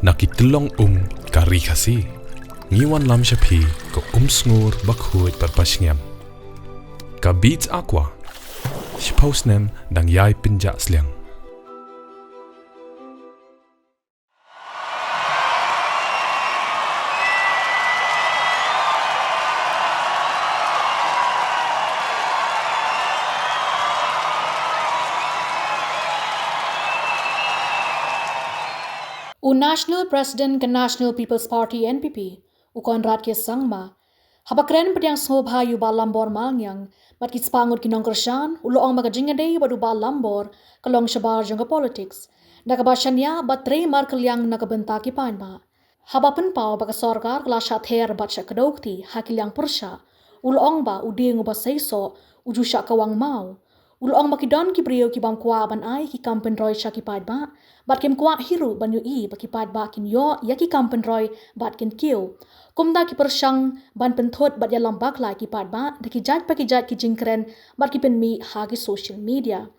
nakitlong ka Ri Khasi ngiwan lam shapi ko sngur bakhuit parpashngam ka beach aqua shpausnem dang yai pinja Liang. National President ke National People's Party NPP, Conrad ke sangma, habakren pediang sobha yu ba lambor malnyang, mat kit spangut kinong kershan, uloong magajingade badu ba lambor, kalong shabar jong politics, nakabashanya batre mar Liang nakabenta ki pain ba. Habapen pau baka sorkar kelashat her baca kedokti haki Liang Pyrshah, uloong ba udi nguba seiso, uju syak kawang mau. Uloong makidon ki brio ki bam kwa ban ai ki kampen roy sya ki paid ba, bat kim kwa hiru ban yu i ba ki paid ba kin yo ya ki kampen roy bat kin kiu. Kumda ki persyang ban penthot bat ya lambak lai ki paid ba, da ki jat ki jingkren bat ki pen mi ha ki social media.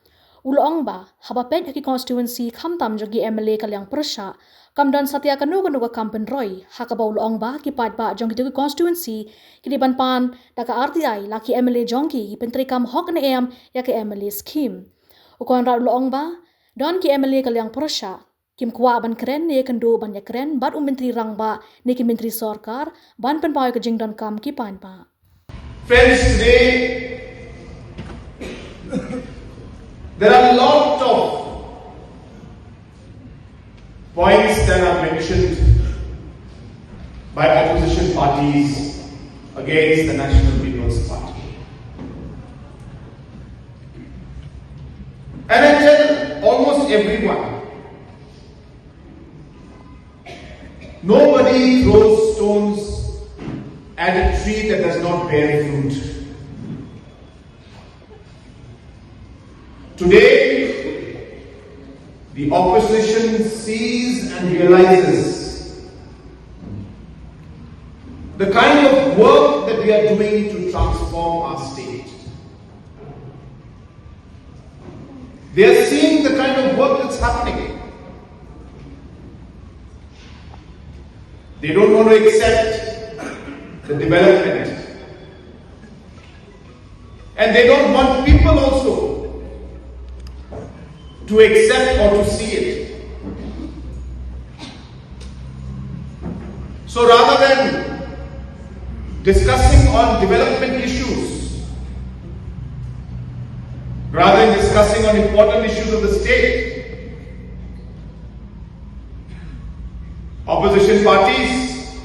Uloong ba, habapet ya ki constituency khamtam jogi MLA ka Liang Pyrshah, kamdan satya kanu ka kampen roy, haka ba uloong ba ki paid ba jong ki constituency, ki di ban pan da ka RTI laki MLA jongki ki pentrikam hok na em ya ki MLA Skhim. Conrad uloong ba, don ki MLA ka Liang Pyrshah, kim kwa ban keren ne kendo ban ya keren bat menteri rang ba ne ki menteri sorkar ban pen pa ka Pyndonkam ki pan ba. Friends, today there are a lot of points that are mentioned by opposition parties against the National People's Party. And I tell almost everyone, nobody throws stones at a tree that does not bear fruit. Today, the opposition sees and realizes the kind of work that we are doing to transform our state. They are seeing the kind of work that's happening. They don't want to accept the development. And they don't want people also to accept or to see it. So rather than discussing on development issues, rather than discussing on important issues of the state, opposition parties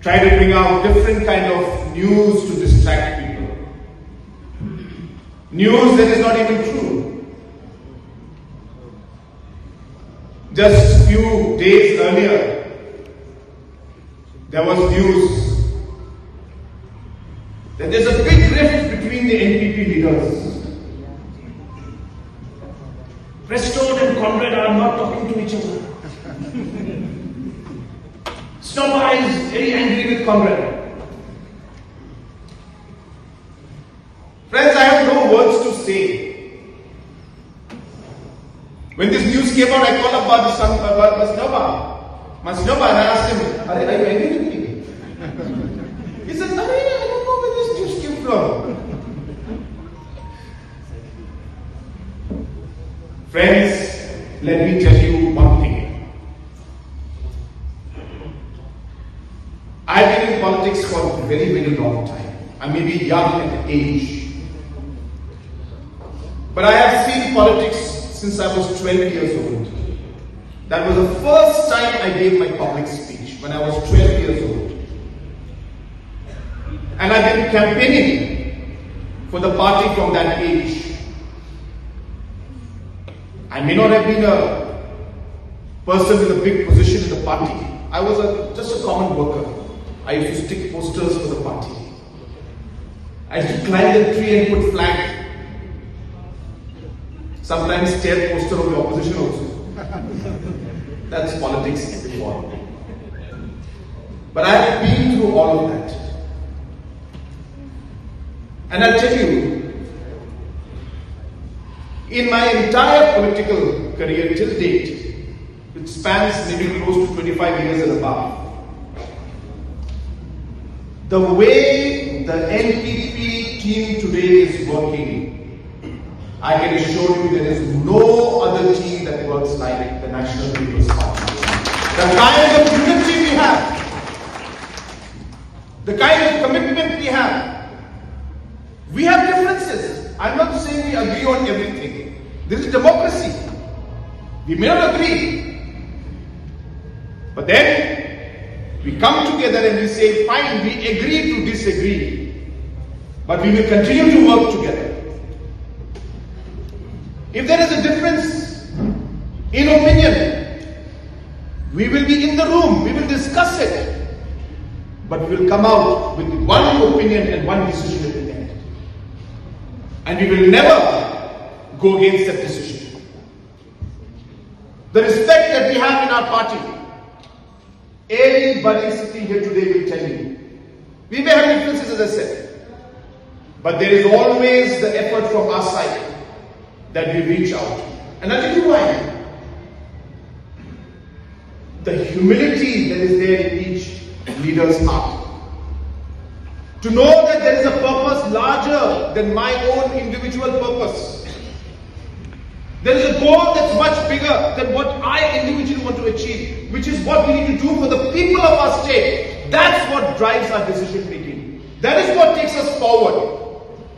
try to bring out different kind of news to distract people. News that is not even true. Just a few days earlier, there was news that there's a big rift between the NPP leaders. Preston and Conrad are not talking to each other. Snobba is very angry with Conrad. Friends, I have no words to say. When this news came out, I called up Masnobba, and I asked him, are you angry with me? He said, no, I don't know where this news came from. Friends, let me tell you one thing. I've been in politics for a very, very long time. I may be young at age, but I have seen politics since I was 12 years old. That was the first time I gave my public speech, when I was 12 years old. And I've been campaigning for the party from that age. I may not have been a person with a big position in the party. I was just a common worker. I used to stick posters for the party. I used to climb the tree and put flag. Sometimes tear poster of the opposition also. That's politics before. But I have been through all of that. And I'll tell you, in my entire political career till date, which spans maybe close to 25 years and above. The way the NPP team today is working, I can assure you there is no other team that works like the National People's Party. The kind of unity we have, the kind of commitment we have differences. I'm not saying we agree on everything. This is democracy. We may not agree. But then, we come together and we say, fine, we agree to disagree, but we will continue to work together. If there is a difference in opinion, we will be in the room, we will discuss it, but we will come out with one opinion and one decision at the end. And we will never go against that decision. The respect that we have in our party, anybody sitting here today will tell you, we may have differences, as I said, but there is always the effort from our side that we reach out. And I'll tell you why. The humility that is there in each leader's heart. To know that there is a purpose larger than my own individual purpose. There is a goal that's much bigger than what I individually want to achieve, which is what we need to do for the people of our state. That's what drives our decision making. That is what takes us forward.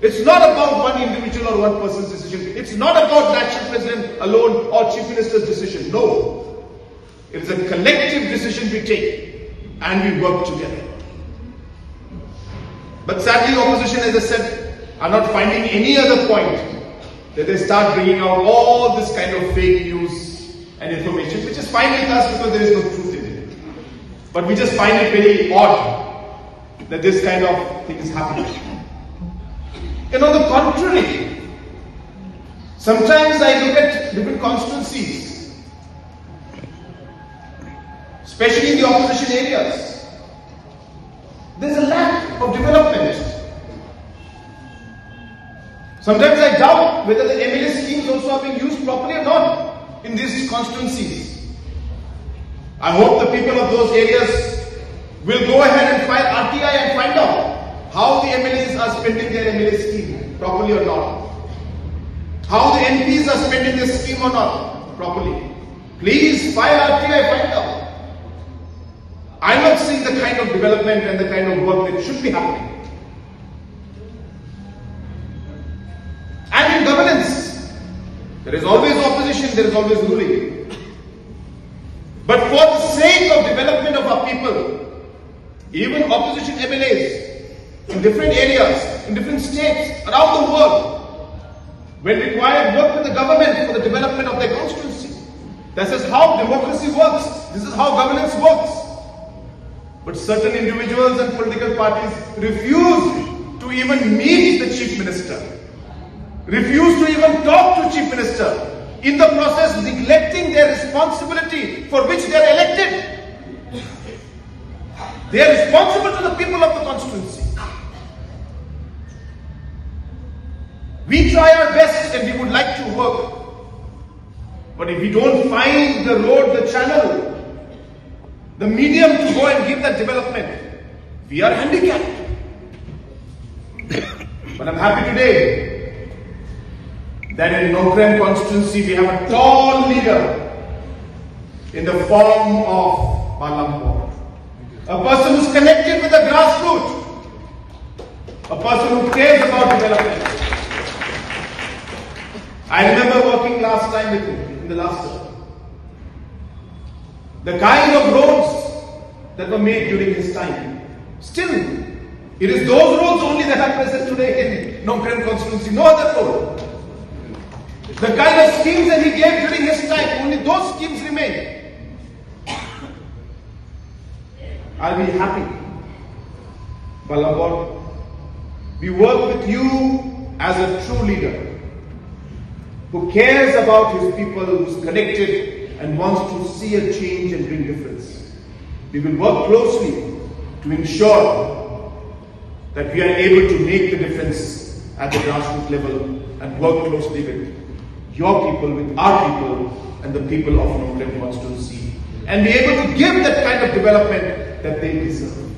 It's not about one individual or one person's decision. It's not about national president alone or chief minister's decision. No. It is a collective decision we take and we work together. But sadly, opposition, as I said, are not finding any other point that they start bringing out all this kind of fake news and information, which is fine with us because there is no truth in it. But we just find it very odd that this kind of thing is happening. And on the contrary, sometimes I look at different constituencies, especially in the opposition areas. There's a lack of development. Sometimes I doubt whether the MLA schemes also are being used properly or not in these constituencies. I hope the people of those areas will go ahead and file RTI and find out how the MLAs are spending their MLA scheme properly or not. How the MPs are spending their scheme or not properly. Please file RTI, find out. I'm not seeing the kind of development and the kind of work that should be happening. And in governance, there is always opposition, there is always ruling. But for the sake of development of our people, even opposition MLAs in different areas, in different states, around the world, when required, work with the government for the development of their constituency. This is how democracy works. This is how governance works. But certain individuals and political parties refuse to even meet the chief minister. Refuse to even talk to chief minister. In the process, neglecting their responsibility for which they are elected. They are responsible to the people of the constituency. We try our best and we would like to work. But if we don't find the road, the channel, the medium to go and give that development, we are handicapped. But I'm happy today that in Nongkrem constituency we have a tall leader in the form of Balampur. A person who's connected with the grassroots. A person who cares about development. I remember working last time with him, in the last term. The kind of roads that were made during his time. Still, it is those roads only that are present today in Nongkrem constituency, no other road. The kind of schemes that he gave during his time, only those schemes remain. I'll be happy. Balampur, we work with you as a true leader who cares about his people, who's connected and wants to see a change and bring difference. We will work closely to ensure that we are able to make the difference at the grassroots level and work closely with your people, with our people, and the people of Northern constituency, and be able to give that kind of development that they deserve.